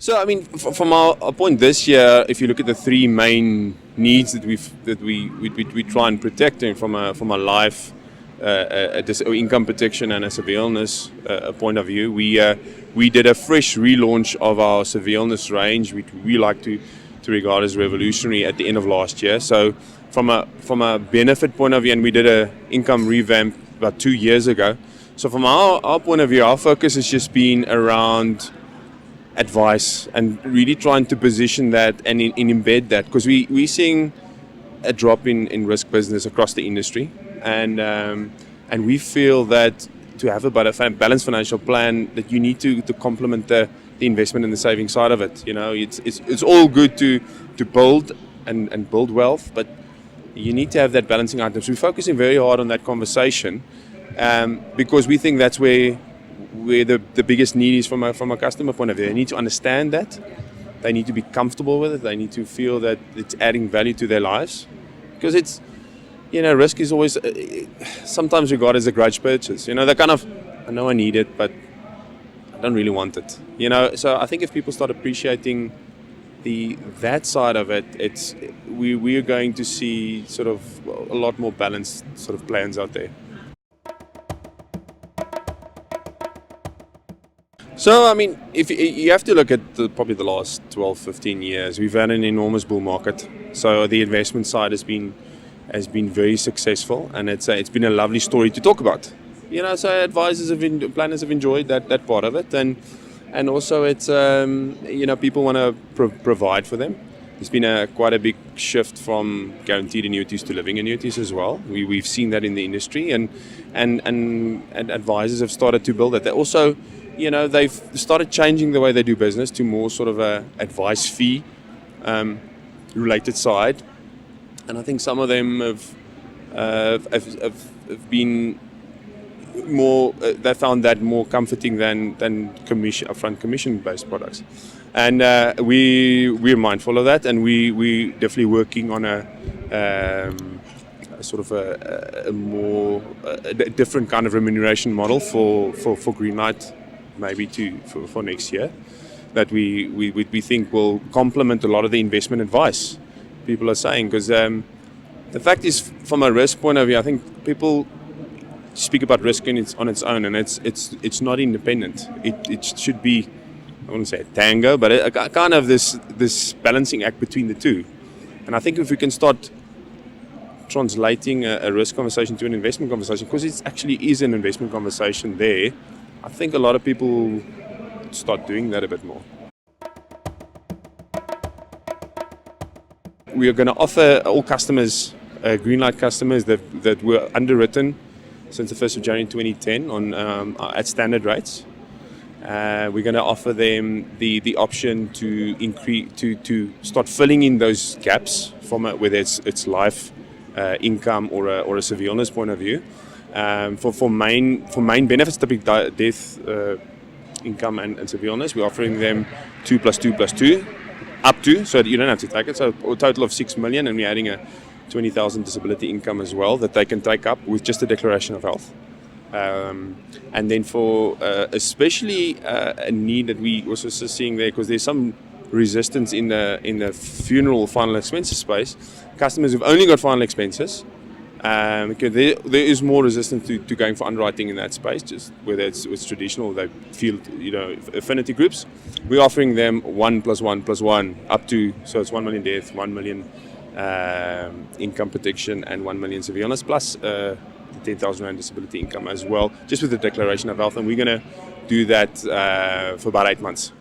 So I mean, from our point this year, if you look at the three main needs that we try and protect from a life, income protection and a severe illness point of view, we did a fresh relaunch of our severe illness range, which we like to regard as revolutionary at the end of last year. So from a benefit point of view, and we did a income revamp about 2 years ago. So from our point of view, our focus has just been around advice and really trying to position that and embed that, because we're seeing a drop in risk business across the industry, and we feel that to have a balanced financial plan, that you need to complement the investment and the saving side of it. You know, it's all good to build and build wealth, but you need to have that balancing item. So we're focusing very hard on that conversation, because we think that's where the biggest need is from a customer point of view. They need to understand that. They need to be comfortable with it. They need to feel that it's adding value to their lives. Because it's, risk is always sometimes regarded as a grudge purchase. They're kind of, I know I need it, but I don't really want it. So I think if people start appreciating that side of it, we are going to see sort of a lot more balanced sort of plans out there. So, I mean, if you have to look at probably the last 12, 15 years, we've had an enormous bull market. So the investment side has been very successful, and it's been a lovely story to talk about. So planners have enjoyed that part of it, and also it's people want to provide for them. There's been quite a big shift from guaranteed annuities to living annuities as well. We've seen that in the industry, and advisors have started to build that. They also, they've started changing the way they do business to more sort of a advice fee related side, and I think some of them have been more. They found that more comforting than upfront commission based products, and we're mindful of that, and we definitely working on a sort of a more different kind of remuneration model for Greenlight, maybe for next year, that we think will complement a lot of the investment advice people are saying. Because the fact is, from a risk point of view, I think people speak about risk on its own, and it's not independent. It should be, I wouldn't say a tango, but a kind of this balancing act between the two. And I think if we can start translating a risk conversation to an investment conversation, because it actually is an investment conversation there, I think a lot of people start doing that a bit more. We are going to offer all customers, Greenlight customers that were underwritten since the 1st of January 2010 at standard rates. We're going to offer them the option to start filling in those gaps from whether it's life, income, or a severe illness point of view. For main benefits, typically death, income, and severe illness, we're offering them 2 + 2 + 2 up to, so that you don't have to take it. So a total of 6 million, and we're adding a 20,000 disability income as well that they can take up with just a declaration of health. And then for especially a need that we also seeing there, because there's some resistance in the funeral final expenses space. Customers who've only got final expenses, because there is more resistance to going for underwriting in that space, just whether it's traditional, they feel affinity groups. We're offering them 1 + 1 + 1 up to, so it's 1 million death, 1 million income protection, and 1 million severe illness, plus 10,000 rand disability income as well, just with the declaration of health. And we're going to do that for about 8 months.